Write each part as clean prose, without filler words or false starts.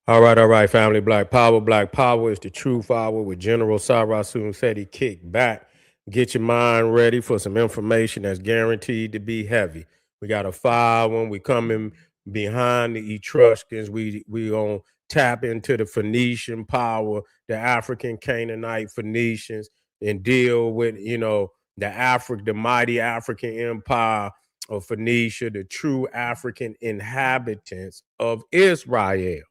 All right, family. Black Power. Black Power is the truth hour with General Sarasun Seti. Kick back. Get your mind ready for some information that's guaranteed to be heavy. We got a fire one. We coming behind the Etruscans. We gonna tap into the Phoenician power, the African Canaanite Phoenicians, and deal with the mighty African Empire of Phoenicia, the true African inhabitants of Israel.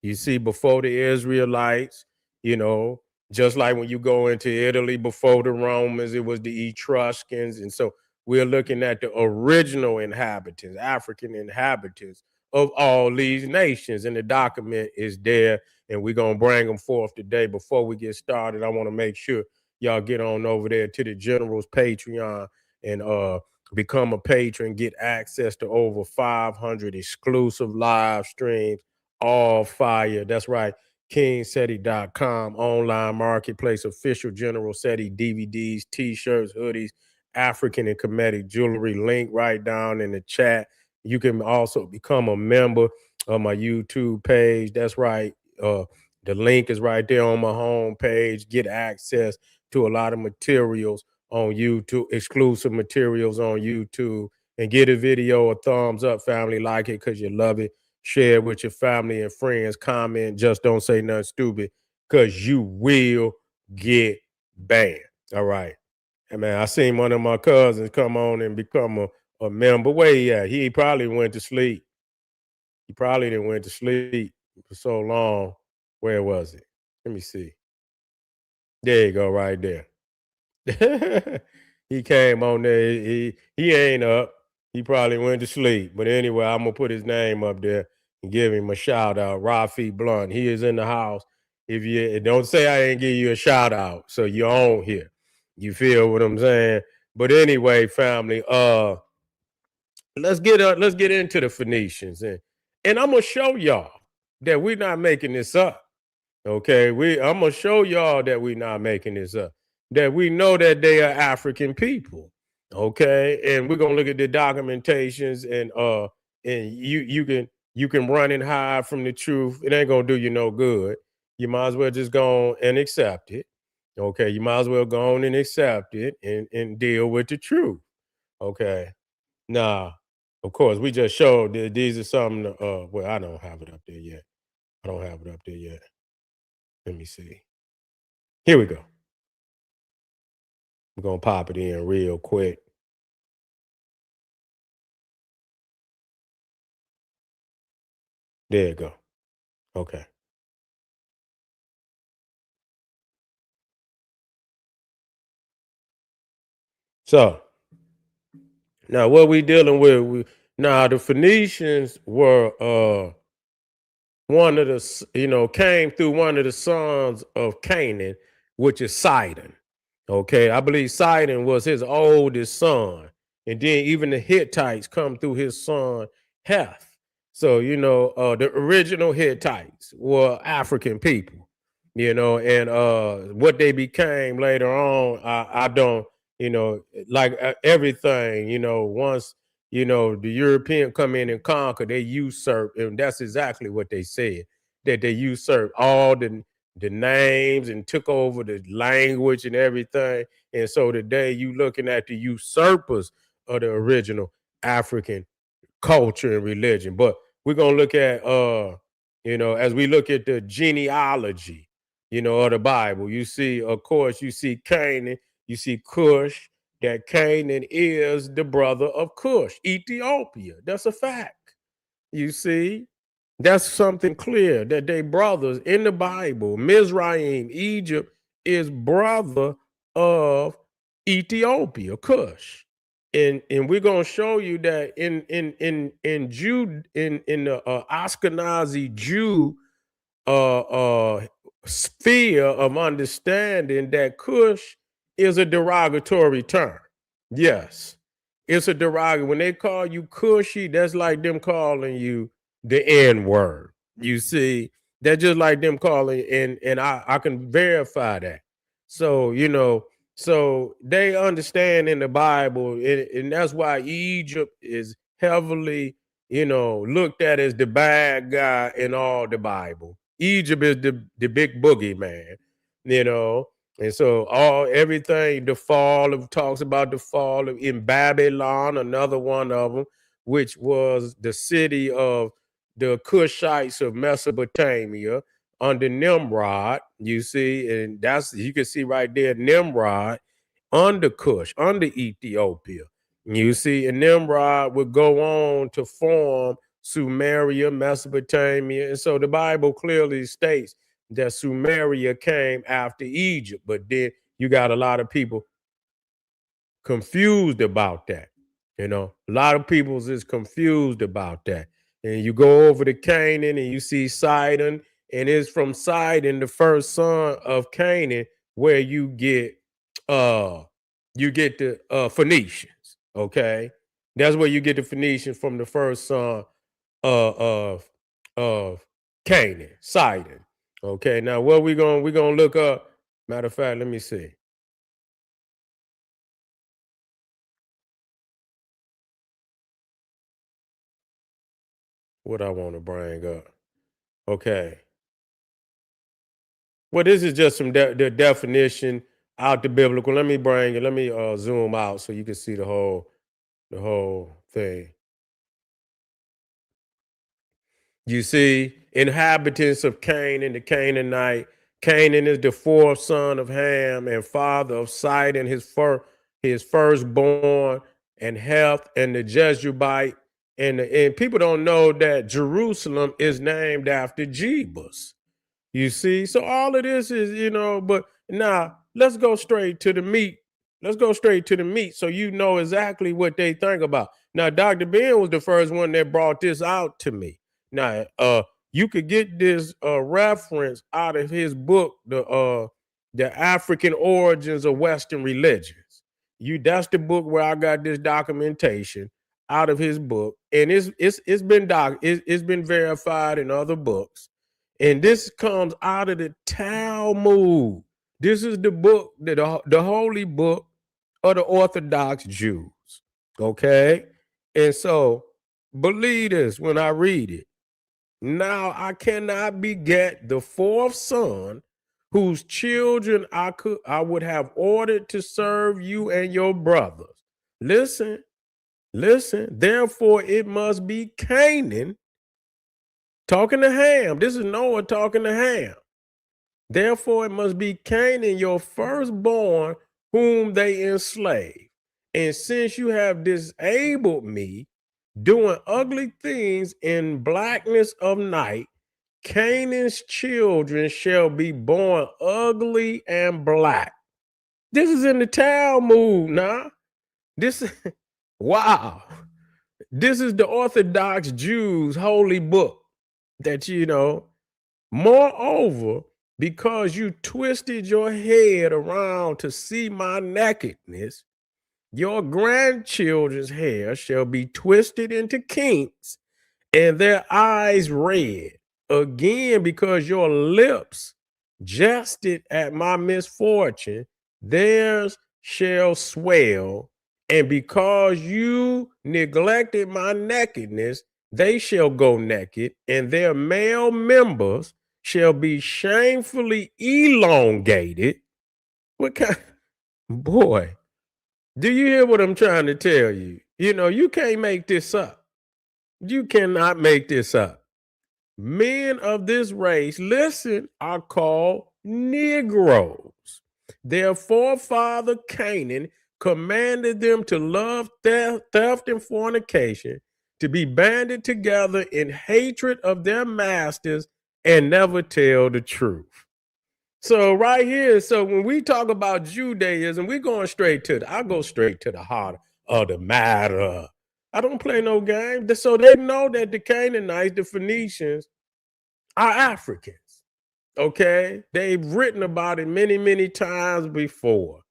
You see, before the Israelites, you know, just like when you go into Italy before the Romans, it was the Etruscans. And so we're looking at the original inhabitants, African inhabitants of all these nations. And the document is there, and we're going to bring them forth today. Before we get started, I want to make sure y'all get on over there to the General's Patreon and become a patron, get access to over 500 exclusive live streams, all fire. That's right. KingSeti.com, online marketplace, official General Seti DVDs, t-shirts, hoodies, African and Kemetic jewelry. Link right down in the chat. You can also become a member of my YouTube page. That's right. The link is right there on my home page. Get access to a lot of materials on YouTube, exclusive materials on YouTube, and get a video a thumbs up, family. Like it because you love it. Share it with your family and friends. Comment. Just don't say nothing stupid because you will get banned. All right. And man, I seen one of my cousins come on and become a member. Where he at? He probably went to sleep. He probably didn't went to sleep for so long. Where was it? Let me see. There you go, right there. He came on there. He ain't up. He probably went to sleep. But anyway, I'm gonna put his name up there and give him a shout out. Rafi Blunt. He is in the house. If you don't say I ain't give you a shout out, so you're on here. You feel what I'm saying? But anyway, family, let's get into the Phoenicians, and I'm gonna show y'all that we're not making this up. Okay, I'm gonna show y'all that we're not making this up. That we know that they are African people. Okay, and we're gonna look at the documentations, and you can run and hide from the truth. It ain't gonna do you no good. You might as well just go on and accept it. Okay, you might as well go on and accept it and deal with the truth. Okay. Now, of course, we just showed that these are some. Well, I don't have it up there yet. I don't have it up there yet. Let me see. Here we go. We're gonna pop it in real quick. There you go. Okay. So now what we dealing with? Now the Phoenicians were one of the came through one of the sons of Canaan, which is Sidon. Okay, I believe Sidon was his oldest son, and then even the Hittites come through his son Heth. So the original Hittites were African people, and what they became later on, I don't, like everything, once the European come in and conquer, they usurp, and that's exactly what they said, that they usurped all the names and took over the language and everything. And so today you looking at the usurpers of the original African culture and religion. But we're gonna look at as we look at the genealogy, of the Bible, you see, of course, you see Canaan, you see Cush, that Canaan is the brother of Cush, Ethiopia. That's a fact. You see, that's something clear that they brothers in the Bible. Mizraim, Egypt, is brother of Ethiopia, Cush. And we're gonna show you that in Jew in the Ashkenazi Jew sphere of understanding, that Cush is a derogatory term. Yes, it's a derogatory. When they call you Cushy, that's like them calling you the N word. You see, that's just like them calling, and I can verify that. So so they understand in the Bible, and that's why Egypt is heavily looked at as the bad guy in all the Bible. Egypt is the big boogeyman, you know. And so everything, the fall of talks about the fall of in Babylon, another one of them, which was the city of the Kushites of Mesopotamia under Nimrod, you see, and that's you can see right there, Nimrod under Cush, under Ethiopia. You see, and Nimrod would go on to form Sumeria, Mesopotamia. And so the Bible clearly states that Sumeria came after Egypt, but then you got a lot of people confused about that. You know, a lot of people is confused about that. And you go over to Canaan and you see Sidon, and it's from Sidon, the first son of Canaan, where uh you get the Phoenicians. Okay. That's where you get the Phoenicians from the first son of Canaan, Sidon. Okay. Now what we gonna look up? Matter of fact, let me see what I want to bring up. Okay. Well, this is just some the definition out the biblical. Let me bring it. Let me zoom out so you can see the whole thing. You see, inhabitants of Canaan, the Canaanite. Canaan is the fourth son of Ham and father of Sidon, his firstborn, and Heth, and the Jezubite. And people don't know that Jerusalem is named after Jebus. You see, so all of this is, but now let's go straight to the meat. Let's go straight to the meat so you know exactly what they think about. Now, Dr. Ben was the first one that brought this out to me. Now, you could get this reference out of his book, the African Origins of Western Religions. That's the book where I got this documentation out of his book, and it's been verified in other books, and this comes out of the Talmud. This is the book, the holy book of the Orthodox Jews. Okay. And so believe this when I read it. Now I cannot beget the fourth son whose children I would have ordered to serve you and your brothers. Listen, listen. Therefore, it must be Canaan talking to Ham. This is Noah talking to Ham. Therefore, it must be Canaan, your firstborn, whom they enslave. And since you have disabled me, doing ugly things in blackness of night, Canaan's children shall be born ugly and black. This is in the Talmud now. This is wow. This is the Orthodox Jews' holy book that Moreover, because you twisted your head around to see my nakedness, your grandchildren's hair shall be twisted into kinks and their eyes red. Again, because your lips jested at my misfortune, theirs shall swell. And because you neglected my nakedness, they shall go naked, and their male members shall be shamefully elongated. What kind? Boy, do you hear what I'm trying to tell you? You can't make this up. You cannot make this up. Men of this race, listen, are called Negroes. Their forefather Canaan commanded them to love theft and fornication, to be banded together in hatred of their masters, and never tell the truth. So right here, so when we talk about Judaism, we're going straight I go straight to the heart of the matter. I don't play no game. So they know that the Canaanites, the Phoenicians, are Africans. Okay. They've written about it many, many times before.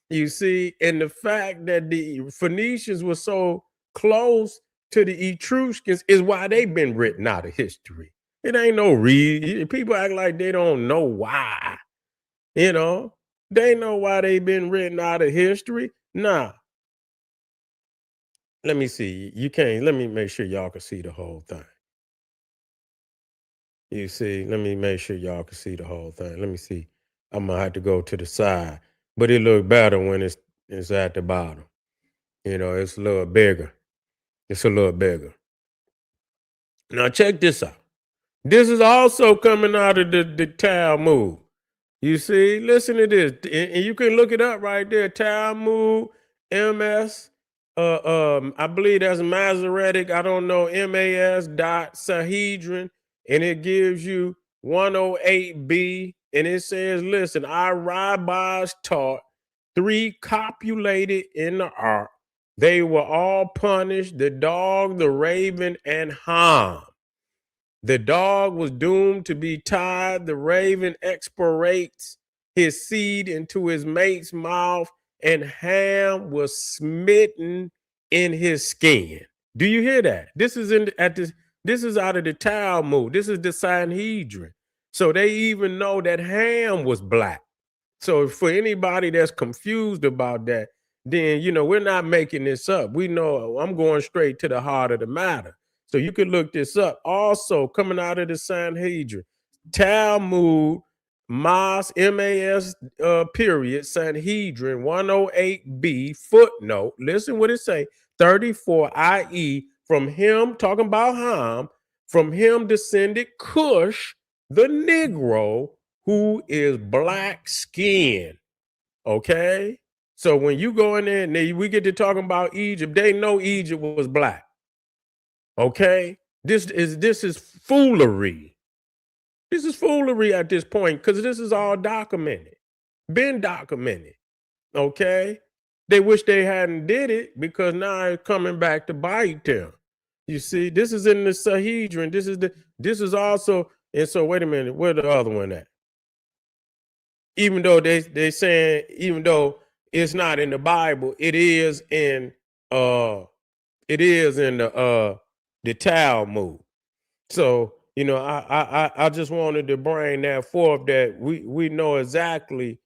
You see, and the fact that the Phoenicians were so close to the Etruscans is why they've been written out of history. It ain't no reason. People act like they don't know why. They know why they've been written out of history. Nah, let me see. You can't. Let me make sure y'all can see the whole thing. You see, let me make sure y'all can see the whole thing. Let me see. I'm gonna have to go to the side, but it look better when it's at the bottom. You know, it's a little bigger. It's a little bigger. Now check this out. This is also coming out of the Talmud. You see, listen to this, and you can look it up right there. Talmud, MS, I believe that's Masoretic. I don't know, MAS dot Sahedrin, and it gives you 108b, and it says, "Listen, our rabbis taught three copulated in the ark. They were all punished: the dog, the raven, and Ham. The dog was doomed to be tied. The raven expirates his seed into his mate's mouth, and Ham was smitten in his skin." Do you hear that? This is This is out of the Talmud. This is the Sanhedrin. So they even know that Ham was black. So for anybody that's confused about that, then we're not making this up. We know I'm going straight to the heart of the matter. So you can look this up. Also coming out of the Sanhedrin, Talmud, MAS, period, Sanhedrin 108b footnote. Listen what it say. 34, i.e., from him, talking about Ham, from him descended Cush, the Negro, who is black skinned. Okay. So when you go in there and we get to talking about Egypt, they know Egypt was black. Okay. This is foolery. This is foolery at this point, because this is all documented, been documented. Okay. They wish they hadn't did it, because now it's coming back to bite them. You see, this is in the Sahedrin. This is also, and so wait a minute, where the other one at? Even though they saying, even though it's not in the Bible, it is in the Talmud. So I just wanted to bring that forth, that we know exactly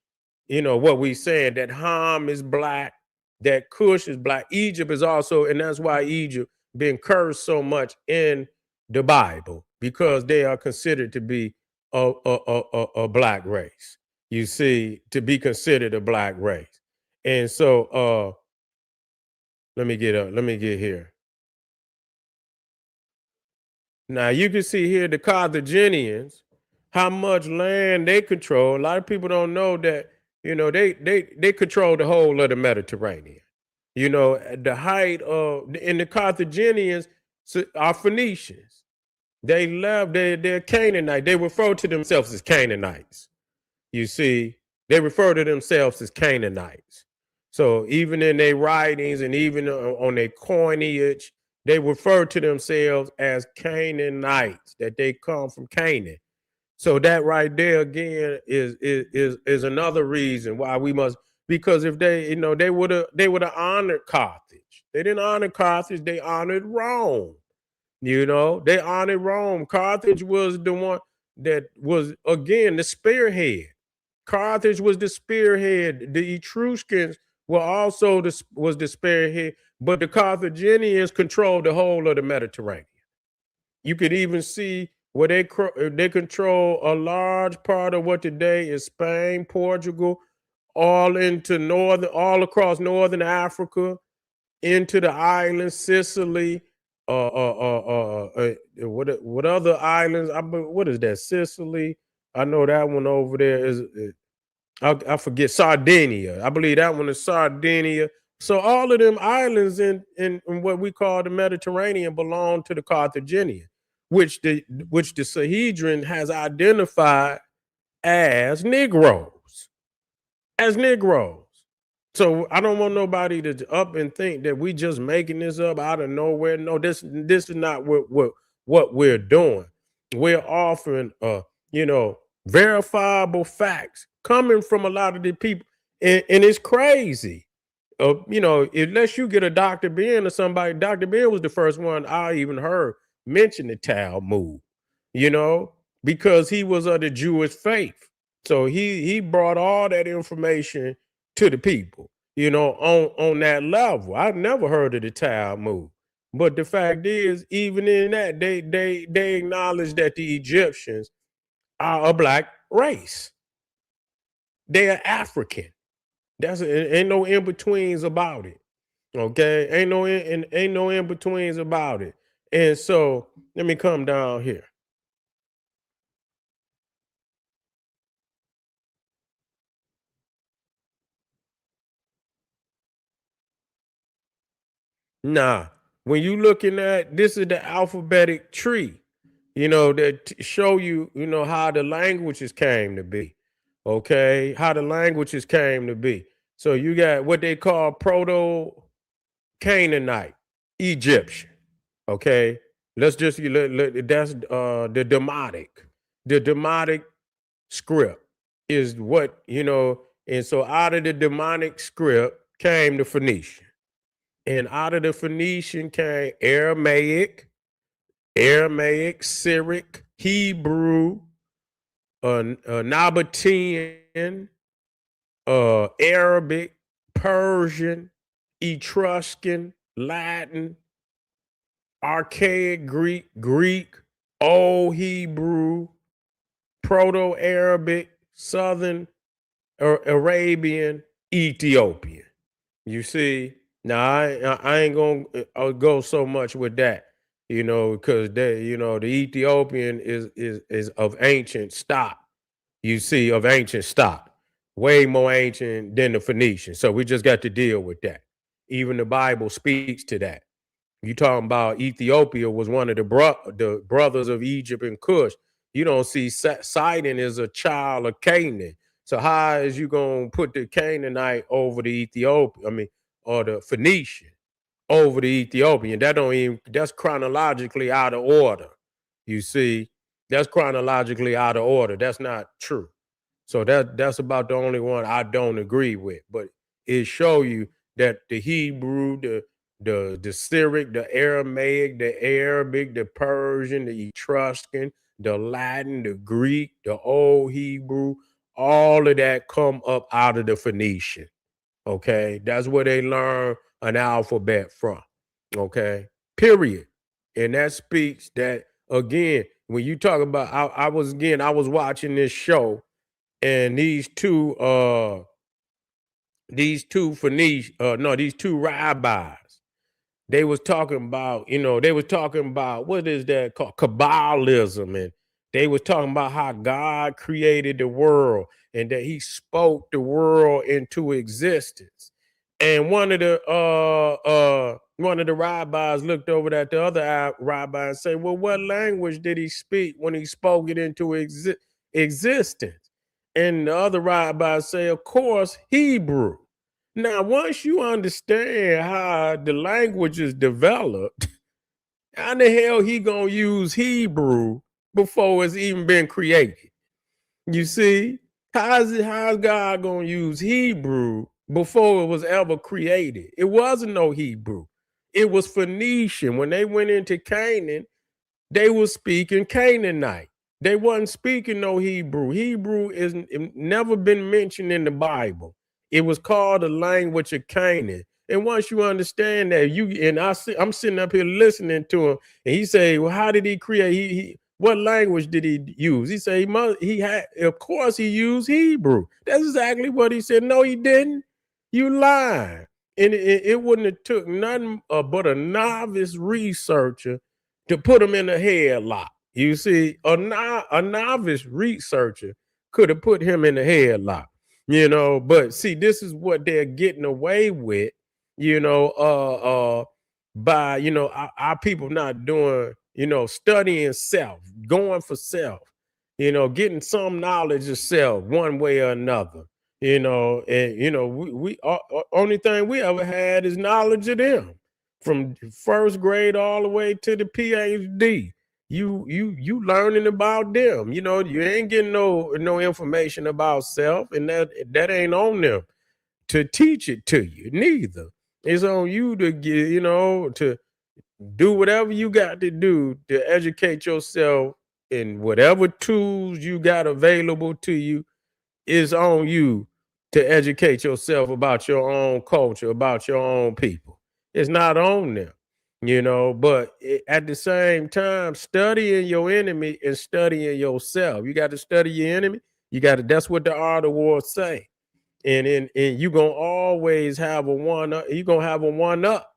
what we saying, that Ham is black, that Cush is black, Egypt is also, and that's why Egypt been cursed so much in the Bible, because they are considered to be a black race. You see, to be considered a black race. And so let me get here. Now you can see here the Carthaginians, how much land they control. A lot of people don't know that, they control the whole of the Mediterranean. At the height of, and the Carthaginians are Phoenicians. They left, they're Canaanite. They refer to themselves as Canaanites. You see, they refer to themselves as Canaanites. So even in their writings and even on their coinage, they refer to themselves as Canaanites, that they come from Canaan. So that right there again is another reason why we must, because if they would have honored Carthage. They didn't honor Carthage, they honored Rome. They honored Rome. Carthage was the one that was, again, the spearhead. Carthage was the spearhead. The Etruscans were also was the spearhead, but the Carthaginians controlled the whole of the Mediterranean. You could even see where they control a large part of what today is Spain, Portugal, all across northern Africa, into the islands, Sicily. What other islands? What is that? Sicily. I know that one over there is. I forget, Sardinia. I believe that one is Sardinia. So all of them islands in what we call the Mediterranean belong to the Carthaginian, which the Sahedrin has identified as Negroes. As Negroes. So I don't want nobody to up and think that we just making this up out of nowhere. No, this is not what we're doing. We're offering verifiable facts coming from a lot of the people, and it's crazy. Unless you get a Dr. Ben or somebody, Dr. Ben was the first one I even heard mention the Talmud, because he was of the Jewish faith. So he brought all that information to the people, on that level. I've never heard of the Talmud. But the fact is, even in that, they acknowledge that the Egyptians are a black race. They are African. Ain't no in betweens about it. Okay, ain't no in betweens about it. And so let me come down here. Nah, when you looking at this is the alphabetic tree, that show you, how the languages came to be. Okay, how the languages came to be. So you got what they call Proto Canaanite, Egyptian. Okay, let's just that's the Demotic. The Demotic script is what and so out of the demonic script came the Phoenician. And out of the Phoenician came Aramaic, Syriac, Hebrew, Nabatean, Arabic, Persian, Etruscan, Latin, Archaic Greek, Old Hebrew, Proto-Arabic, Southern Arabian, Ethiopian. You see, now I ain't gonna go so much with that, because the Ethiopian is of ancient stock. You see, of ancient stock, way more ancient than the Phoenician. So we just got to deal with that. Even the Bible speaks to that. You talking about Ethiopia was one of the brothers of Egypt and Cush. You don't see Sidon is a child of Canaan. So how is you gonna put the Canaanite over the Ethiopian? I mean, or the Phoenician over the Ethiopian? That's chronologically out of order. You see, that's chronologically out of order. That's not true. So that's about the only one I don't agree with. But it show you that the Hebrew, the Syriac, the Aramaic, the Arabic, the Persian, the Etruscan, the Latin, the Greek, the Old Hebrew, all of that come up out of the Phoenician. Okay, that's where they learn an alphabet from. Okay, period. And that speaks that again when you talk about I was watching this show and these two rabbis, they was talking about what is that called Kabbalism, and they was talking about how God created the world and that he spoke the world into existence. And one of the rabbis looked over at the other rabbi and said, well, what language did he speak when he spoke it into existence? And the other rabbi say, of course, Hebrew. Now, once you understand how the language is developed, how the hell he gonna use Hebrew before it's even been created? You see, how's God gonna use Hebrew before it was ever created? It wasn't no Hebrew. It was Phoenician. When they went into Canaan, they were speaking Canaanite. They wasn't speaking no Hebrew. Hebrew is never been mentioned in the Bible. It was called the language of Canaan. And once you understand that, I'm sitting up here listening to him, and he say, "Well, how did he create? What language did he use?" He said, of course, he used Hebrew. That's exactly what he said. No, he didn't. You lying. And it wouldn't have took nothing but a novice researcher to put him in a headlock. You see, a novice researcher could have put him in a headlock, but see, this is what they're getting away with, you know, by, our people not doing, studying self, going for self, getting some knowledge of self one way or another, and, only thing we ever had is knowledge of them from first grade all the way to the PhD. You learning about them. You ain't getting no information about self, and that ain't on them to teach it to you. Neither. It's on you to get, to do whatever you got to do to educate yourself in whatever tools you got available to you. Is on you to educate yourself about your own culture, about your own people. It's not on them. But at the same time, studying your enemy and studying yourself. You got to study your enemy. That's what the art of war say. And you're gonna always have a one up, you're gonna have a one up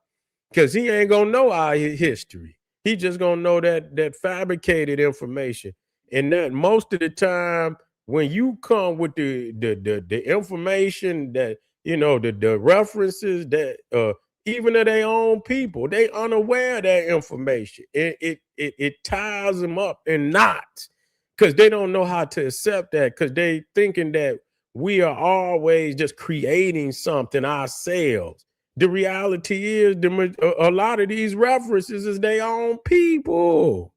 because he ain't gonna know our history. He just gonna know that fabricated information. And that most of the time, when you come with the information that the references that even of their own people, they unaware of that information. It ties them up in knots because they don't know how to accept that because they thinking that we are always just creating something ourselves. The reality is a lot of these references is their own people.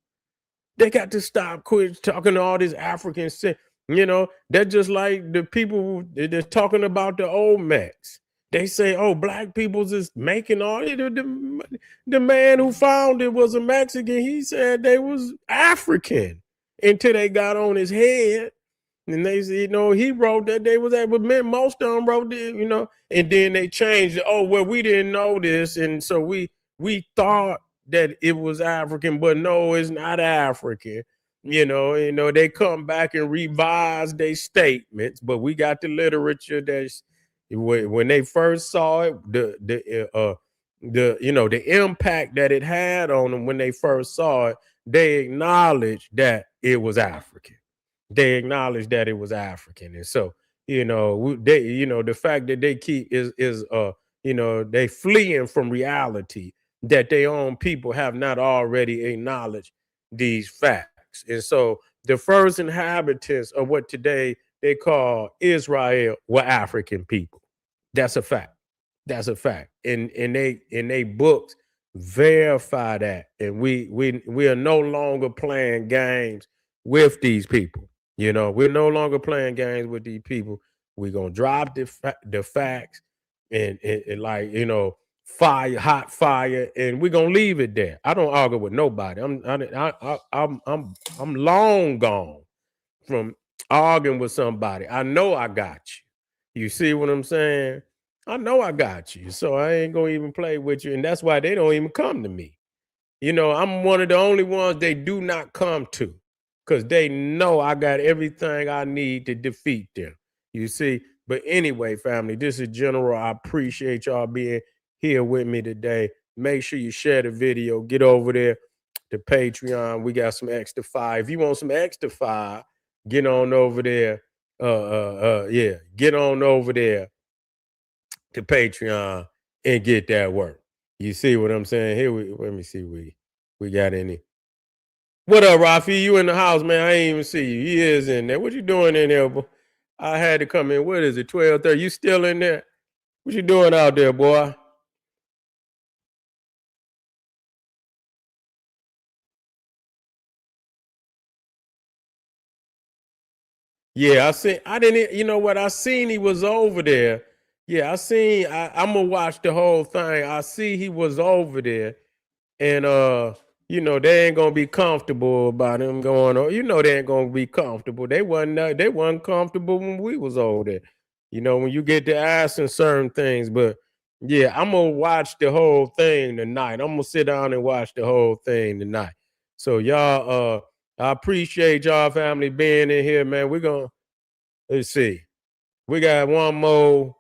They got to stop quit talking to all this African shit. They're just like the people they're talking about the Olmecs. They say, oh, black people's is making all it. The man who found it was a Mexican. He said they was African until they got on his head. And they said, he wrote that they was that, but most of them wrote it, and then they changed it. Oh, well, we didn't know this. And so we thought that it was African, but no, it's not African. They come back and revise their statements, but we got the literature that's when they first saw it, the impact that it had on them when they first saw it, they acknowledged that it was African. They acknowledged that it was African. And so, the fact that they keep is they fleeing from reality that their own people have not already acknowledged these facts. And so the first inhabitants of what today they call Israel were African people. That's a fact. That's a fact. And they books verify that. And we are no longer playing games with these people. We're no longer playing games with these people. We're gonna drop the facts and like fire, hot fire, and we're gonna leave it there. I don't argue with nobody. I'm long gone from arguing with somebody. I know I got you. You see what I'm saying? I know I got you. So I ain't gonna even play with you. And that's why they don't even come to me. I'm one of the only ones they do not come to because they know I got everything I need to defeat them. You see? But anyway, family, this is General. I appreciate y'all being here with me today. Make sure you share the video. Get over there to Patreon. We got some extra fire. If you want some extra fire, get on over there. Get on over there to Patreon and get that work. You see what I'm saying? Let me see. We got any. What up, Rafi? You in the house, man? I ain't even see you. He is in there. What you doing in there, boy? I had to come in. What is it? 12:30. You still in there? What you doing out there, boy? Yeah, I seen. I didn't. You know what? I seen he was over there. Yeah, I seen. I'm gonna watch the whole thing. I see he was over there, and they ain't gonna be comfortable about him going on. They ain't gonna be comfortable. They wasn't comfortable when we was over there. When you get to asking certain things, but yeah, I'm gonna watch the whole thing tonight. I'm gonna sit down and watch the whole thing tonight. So y'all, I appreciate y'all family being in here, man. We're gonna let's see. We got one more.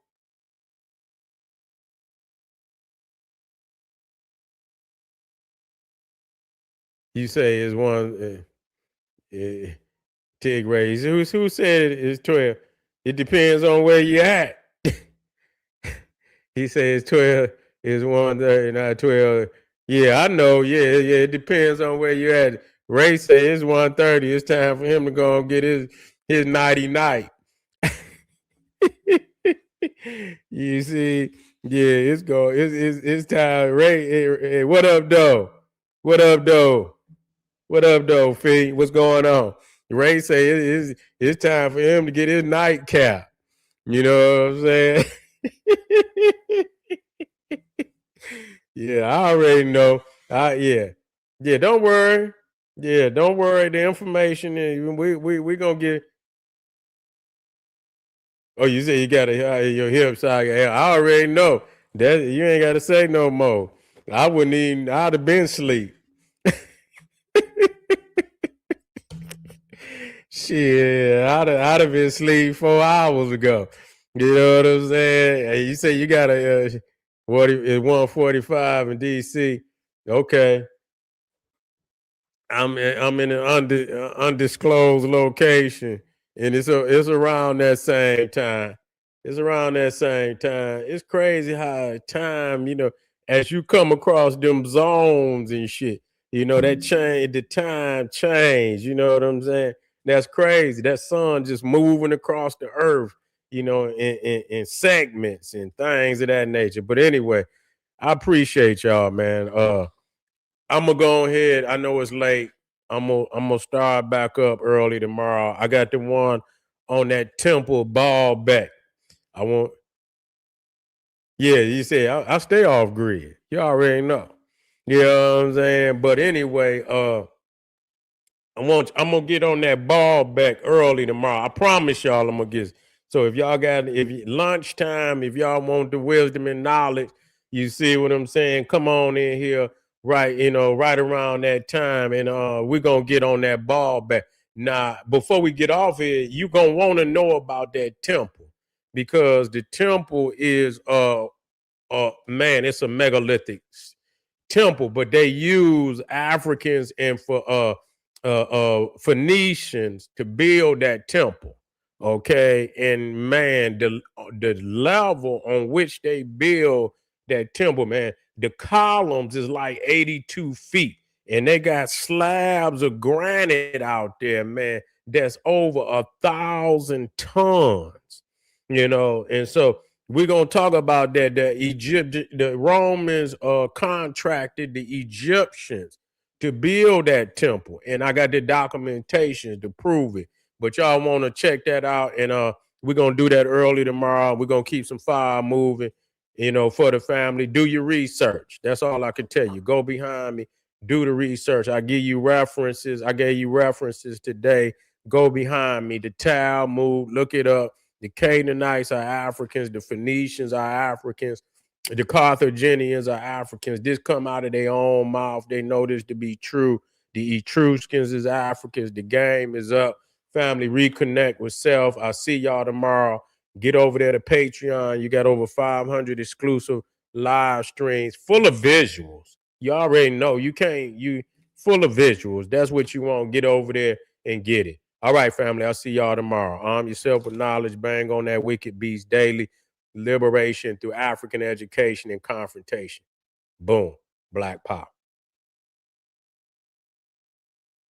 You say is one. Tig raise. Who said it's 12? It depends on where you at. He says 12 is 1:30, not 12. Yeah, I know. Yeah. It depends on where you at. Ray says it's 1:30. It's time for him to go and get his nighty night. You see, yeah, it's time. Ray, hey, what up, though? What up, though? What up, though, Fee? What's going on? Ray say it's time for him to get his nightcap. You know what I'm saying? Yeah, I already know. Yeah. Don't worry. Yeah, don't worry. The information we gonna get. Oh, you say you got your hip side. I already know that you ain't got to say no more. I wouldn't even, I'd have been asleep. Shit, I'd have been asleep 4 hours ago. You know what I'm saying? And you say you got a what? It's 1:45 in DC. Okay, I'm in an undisclosed location, and it's around that same time. It's around that same time. It's crazy how time, as you come across them zones and shit, that change, the time change. You know what I'm saying? That's crazy. That sun just moving across the earth, in segments and things of that nature. But anyway, I appreciate y'all, man. I'm gonna go ahead. I know it's late. I'm gonna start back up early tomorrow. I got the one on that temple ball back. I want, yeah, you say I stay off grid. You already know. You know what I'm saying? But anyway, I'm gonna get on that ball back early tomorrow. I promise y'all I'm gonna get. So if y'all got lunchtime, if y'all want the wisdom and knowledge, you see what I'm saying? Come on in here, right? Right around that time, and we're gonna get on that ball back. Now, before we get off here, you gonna want to know about that temple because the temple is man, it's a megalithic temple, but they use Africans and for Phoenicians to build that temple. Okay, and man, the level on which they build that temple, man, the columns is like 82 feet, and they got slabs of granite out there, man, that's over 1,000 tons. And so we're gonna talk about that. The Romans contracted the Egyptians to build that temple, and I got the documentation to prove it. But y'all want to check that out, and we're gonna do that early tomorrow. We're gonna keep some fire moving, for the family. Do your research. That's all I can tell you. Go behind me, do the research. I give you references. I gave you references today. Go behind me. The Talmud, look it up. The Canaanites are Africans. The Phoenicians are Africans. The Carthaginians are Africans. This come out of their own mouth. They know this to be true. The Etruscans is Africans. The game is up. Family, reconnect with self. I'll see y'all tomorrow. Get over there to Patreon. You got over 500 exclusive live streams full of visuals. You already know. You full of visuals. That's what you want. Get over there and get it. All right, family. I'll see y'all tomorrow. Arm yourself with knowledge. Bang on that wicked beast daily. Liberation through African education and confrontation. Boom. Black Power.